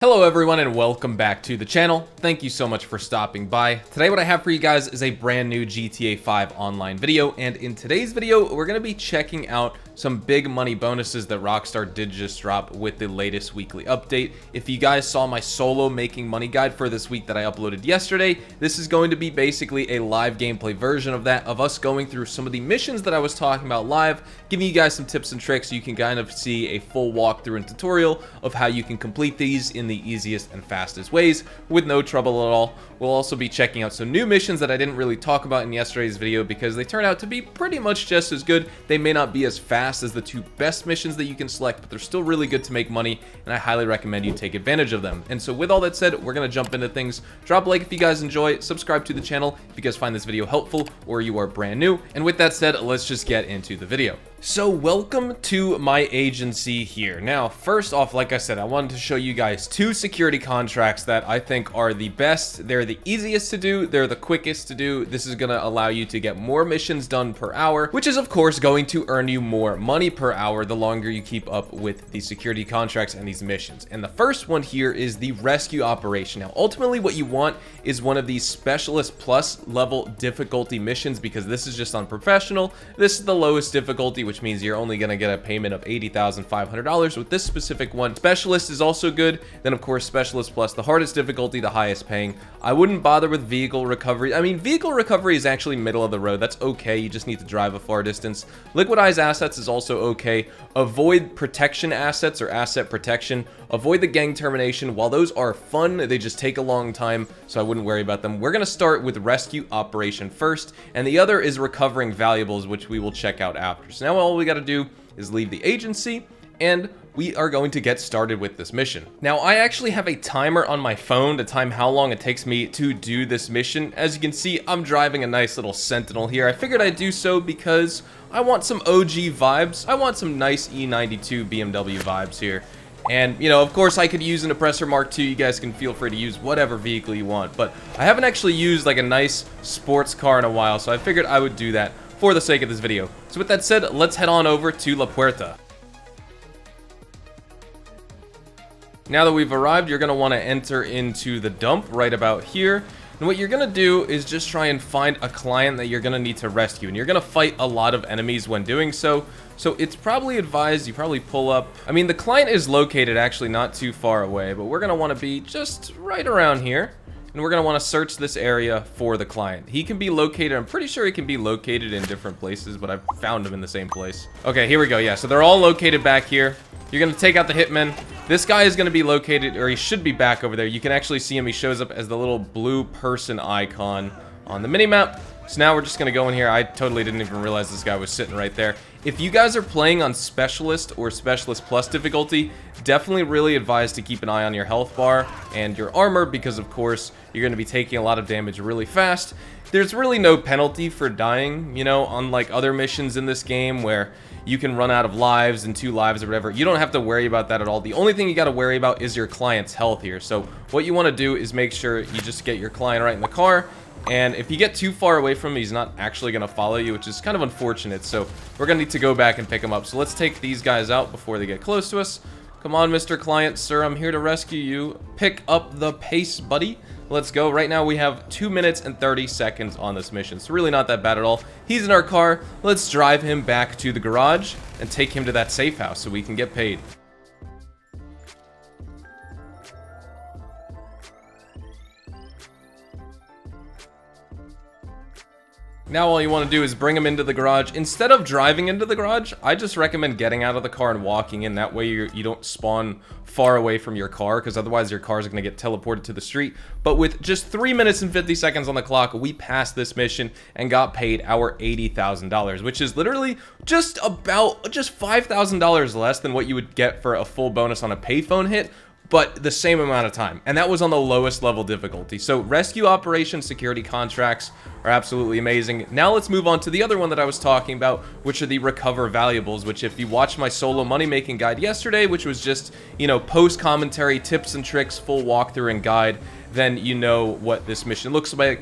Hello everyone and welcome back to the channel. Thank you so much for stopping by. Today what I have for you guys is a brand new GTA 5 online video, and in today's video we're going to be checking out some big money bonuses that Rockstar did just drop with the latest weekly update. If you guys saw my solo making money guide for this week that I uploaded yesterday, this is going to be basically a live gameplay version of that, of us going through some of the missions that I was talking about live, giving you guys some tips and tricks so you can kind of see a full walkthrough and tutorial of how you can complete these in the easiest and fastest ways with no trouble at all. We'll also be checking out some new missions that I didn't really talk about in yesterday's video because they turn out to be pretty much just as good. They may not be as fast as the two best missions that you can select, but they're still really good to make money, and I highly recommend you take advantage of them. And so with all that said, we're gonna jump into things. Drop a like if you guys enjoy, subscribe to the channel if you guys find this video helpful or you are brand new. And with that said, let's just get into the video. So welcome to my agency here. Now, first off, like I said, I wanted to show you guys two security contracts that I think are the best. They're the easiest to do, they're the quickest to do. This is gonna allow you to get more missions done per hour, which is of course going to earn you more money per hour the longer you keep up with these security contracts and these missions. And the first one here is the rescue operation. Now, ultimately what you want is one of these specialist plus level difficulty missions, because this is just on professional. This is the lowest difficulty, which means you're only going to get a payment of $80,500 with this specific one. Specialist is also good. Then of course Specialist Plus, the hardest difficulty, the highest paying. I wouldn't bother with vehicle recovery. I mean, vehicle recovery is actually middle of the road. That's okay. You just need to drive a far distance. Liquidize assets is also okay. Avoid protection assets or asset protection. Avoid the gang termination. While those are fun, they just take a long time, so I wouldn't worry about them. We're going to start with rescue operation first, and the other is recovering valuables, which we will check out after. So now all we got to do is leave the agency, and we are going to get started with this mission. Now, I actually have a timer on my phone to time how long it takes me to do this mission. As you can see, I'm driving a nice little Sentinel here. I figured I'd do so because I want some OG vibes. I want some nice E92 BMW vibes here. And, you know, of course, I could use an Oppressor Mark II. You guys can feel free to use whatever vehicle you want. But I haven't actually used, like, a nice sports car in a while, so I figured I would do that for the sake of this video. So with that said, let's head on over to La Puerta. Now that we've arrived, you're going to want to enter into the dump right about here. And what you're going to do is just try and find a client that you're going to need to rescue. And you're going to fight a lot of enemies when doing so. So it's probably advised you probably pull up. I mean, the client is located actually not too far away, but we're going to want to be just right around here. And we're going to want to search this area for the client. He can be located, I'm pretty sure he can be located in different places, but I've found him in the same place. Okay, here we go. Yeah, so they're all located back here. You're going to take out the hitman. This guy is going to be located, or he should be back over there. You can actually see him. He shows up as the little blue person icon on the minimap. So now we're just going to go in here. I totally didn't even realize this guy was sitting right there. If you guys are playing on Specialist or Specialist Plus difficulty, definitely really advised to keep an eye on your health bar and your armor, because of course you're going to be taking a lot of damage really fast. There's really no penalty for dying, you know, unlike other missions in this game where you can run out of lives and 2 lives or whatever. You don't have to worry about that at all. The only thing you got to worry about is your client's health here. So what you want to do is make sure you just get your client right in the car. And if you get too far away from him, he's not actually going to follow you, which is kind of unfortunate. So we're going to need to go back and pick him up. So let's take these guys out before they get close to us. Come on, Mr. Client, sir, I'm here to rescue you. Pick up the pace, buddy. Let's go. Right now we have 2 minutes and 30 seconds on this mission. So really not that bad at all. He's in our car. Let's drive him back to the garage and take him to that safe house so we can get paid. Now all you want to do is bring him into the garage. Instead of driving into the garage, I just recommend getting out of the car and walking in. That way you don't spawn far away from your car, because otherwise your car is going to get teleported to the street. But with just 3 minutes and 50 seconds on the clock, we passed this mission and got paid our $80,000, which is literally just $5,000 less than what you would get for a full bonus on a payphone hit, but the same amount of time. And that was on the lowest level difficulty. So rescue operation security contracts are absolutely amazing. Now let's move on to the other one that I was talking about, which are the recover valuables, which if you watched my solo money making guide yesterday, which was just, you know, post commentary, tips and tricks, full walkthrough and guide, then you know what this mission looks like.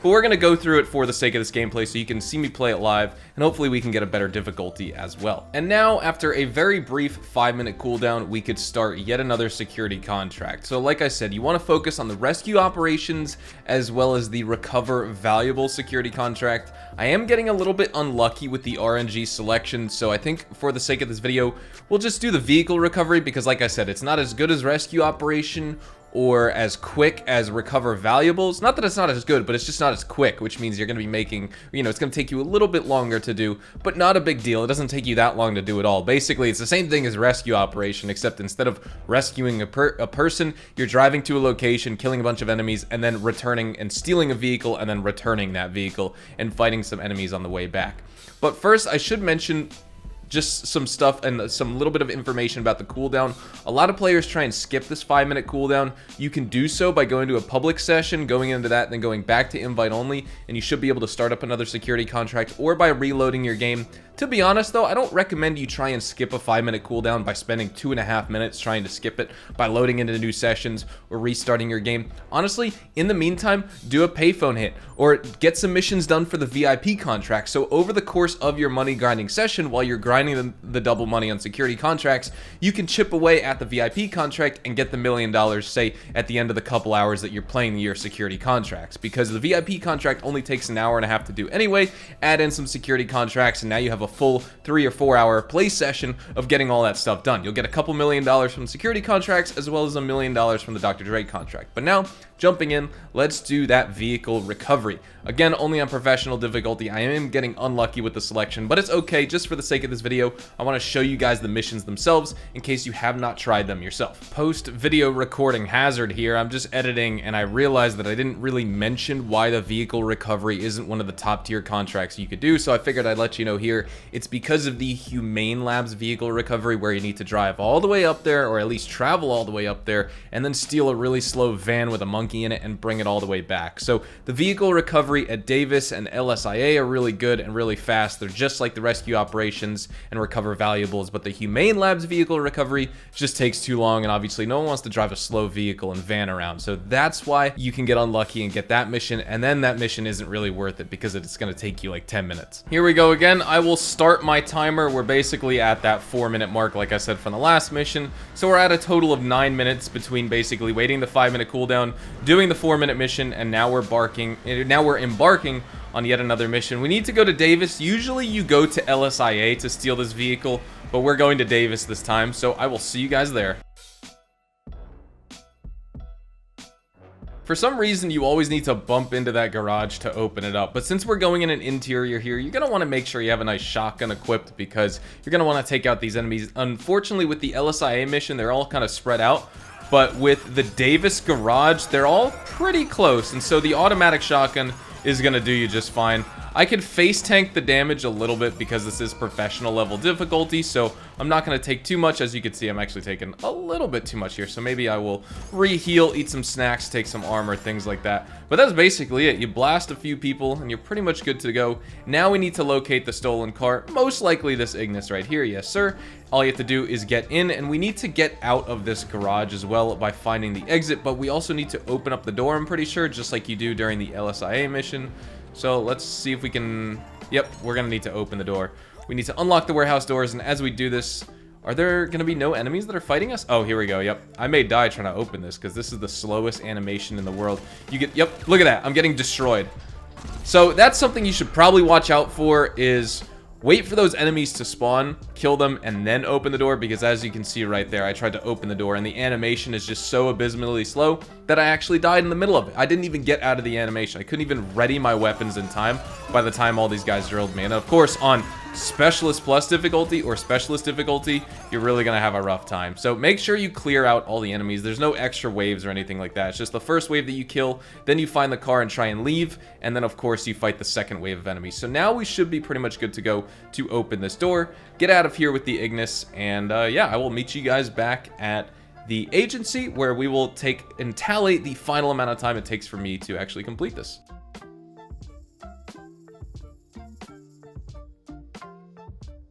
but we're going to go through it for the sake of this gameplay so you can see me play it live, and hopefully we can get a better difficulty as well. And now, after a very brief 5-minute cooldown, we could start yet another security contract. So like I said, you want to focus on the rescue operations as well as the recover valuable security contract. I am getting a little bit unlucky with the RNG selection, so I think for the sake of this video, we'll just do the vehicle recovery because like I said, it's not as good as rescue operation or as quick as recover valuables. Not that it's not as good, but it's just not as quick, which means you're going to be making, it's going to take you a little bit longer to do, but not a big deal. It doesn't take you that long to do it all. Basically, it's the same thing as rescue operation, except instead of rescuing a person, you're driving to a location, killing a bunch of enemies, and then returning and stealing a vehicle, and then returning that vehicle and fighting some enemies on the way back. But first, I should mention just some stuff and some little bit of information about the cooldown. A lot of players try and skip this 5-minute cooldown. You can do so by going to a public session, going into that, then going back to invite only, and you should be able to start up another security contract, or by reloading your game. To be honest though, I don't recommend you try and skip a 5-minute cooldown by spending 2.5 minutes trying to skip it by loading into new sessions or restarting your game. Honestly, in the meantime, do a payphone hit or get some missions done for the VIP contract. So over the course of your money grinding session, while you're grinding the double money on security contracts, you can chip away at the VIP contract and get the $1 million, say, at the end of the couple hours that you're playing your security contracts. Because the VIP contract only takes an hour and a half to do anyway. Add in some security contracts and now you have a full 3 or 4 hour play session of getting all that stuff done. You'll get a couple $1 million from security contracts as well as $1 million from the Dr. Dre contract. But now, jumping in, let's do that vehicle recovery. Again, only on professional difficulty. I am getting unlucky with the selection, but it's okay. Just for the sake of this video, I want to show you guys the missions themselves in case you have not tried them yourself. Post video recording hazard here. I'm just editing and I realized that I didn't really mention why the vehicle recovery isn't one of the top tier contracts you could do, so I figured I'd let you know here. It's because of the Humane Labs vehicle recovery, where you need to drive all the way up there, or at least travel all the way up there, and then steal a really slow van with a monkey in it and bring it all the way back. So the vehicle recovery at Davis and LSIA are really good and really fast. They're just like the rescue operations and recover valuables, but the Humane Labs vehicle recovery just takes too long, and obviously no one wants to drive a slow vehicle and van around. So that's why you can get unlucky and get that mission, and then that mission isn't really worth it because it's going to take you like 10 minutes. Here we go again. I will start my timer. We're basically at that 4-minute mark, like I said, from the last mission. So we're at a total of 9 minutes between basically waiting the 5-minute cooldown, doing the 4-minute mission, and now we're embarking on yet another mission. We need to go to Davis. Usually you go to LSIA to steal this vehicle, but we're going to Davis this time, so I will see you guys there. For some reason, you always need to bump into that garage to open it up. But since we're going in an interior here, you're going to want to make sure you have a nice shotgun equipped because you're going to want to take out these enemies. Unfortunately, with the LSIA mission, they're all kind of spread out. But with the Davis garage, they're all pretty close. And so the automatic shotgun is going to do you just fine. I could face tank the damage a little bit because this is professional level difficulty, so I'm not going to take too much. As you can see, I'm actually taking a little bit too much here, so maybe I will re-heal, eat some snacks, take some armor, things like that. But that's basically it. You blast a few people, and you're pretty much good to go. Now we need to locate the stolen car, most likely this Ignis right here, yes sir. All you have to do is get in, and we need to get out of this garage as well by finding the exit, but we also need to open up the door, I'm pretty sure, just like you do during the LSIA mission. So let's see if we can... Yep, we're going to need to open the door. We need to unlock the warehouse doors, and as we do this, are there going to be no enemies that are fighting us? Oh, here we go, yep. I may die trying to open this, because this is the slowest animation in the world. Yep, look at that. I'm getting destroyed. So that's something you should probably watch out for, is wait for those enemies to spawn, kill them, and then open the door, because as you can see right there, I tried to open the door, and the animation is just so abysmally slow that I actually died in the middle of it. I didn't even get out of the animation. I couldn't even ready my weapons in time by the time all these guys drilled me. And of course, on Specialist Plus difficulty or Specialist difficulty, you're really going to have a rough time. So make sure you clear out all the enemies. There's no extra waves or anything like that. It's just the first wave that you kill, then you find the car and try and leave, and then of course you fight the second wave of enemies. So now we should be pretty much good to go to open this door, get out of here with the Ignis, and yeah, I will meet you guys back at the agency where we will take and tally the final amount of time it takes for me to actually complete this.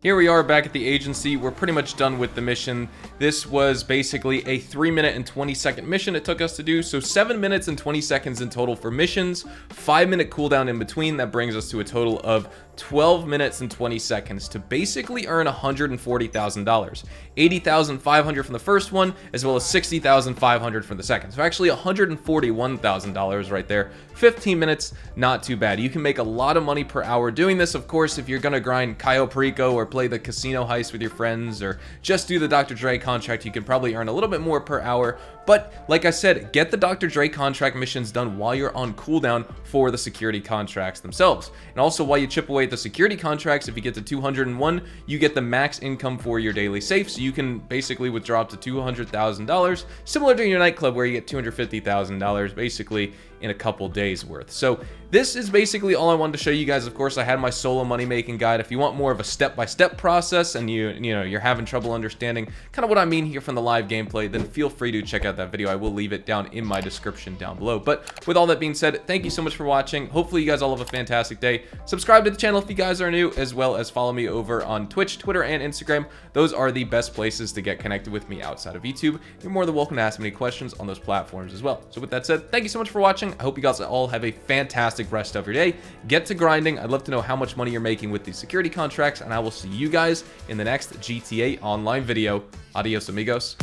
Here we are back at the agency. We're pretty much done with the mission. this was basically a 3-minute and 20-second mission it took us to do. So 7 minutes and 20 seconds in total for missions, 5-minute cooldown in between. That brings us to a total of 12 minutes and 20 seconds to basically earn $140,000. 80,500 from the first one, as well as 60,500 from the second. So actually $141,000 right there. 15 minutes, not too bad. You can make a lot of money per hour doing this. Of course, if you're gonna grind Cayo Perico or play the casino heist with your friends or just do the Dr. Dre contract, you can probably earn a little bit more per hour. But like I said, get the Dr. Dre contract missions done while you're on cooldown for the security contracts themselves. And also while you chip away at the security contracts, if you get to 201, you get the max income for your daily safe. So you can basically withdraw up to $200,000, similar to your nightclub where you get $250,000 basically in a couple days worth. So this is basically all I wanted to show you guys. Of course, I had my solo money making guide. If you want more of a step-by-step process and you're having trouble understanding kind of what I mean here from the live gameplay, then feel free to check out that video. I will leave it down in my description down below. But with all that being said, thank you so much for watching. Hopefully you guys all have a fantastic day. Subscribe to the channel if you guys are new, as well as follow me over on Twitch, Twitter, and Instagram. Those are the best places to get connected with me outside of YouTube. You're more than welcome to ask me any questions on those platforms as well. So with that said, thank you so much for watching. I hope you guys all have a fantastic rest of your day. Get to grinding. I'd love to know how much money you're making with these security contracts, and I will see you guys in the next GTA Online video. Adios, amigos.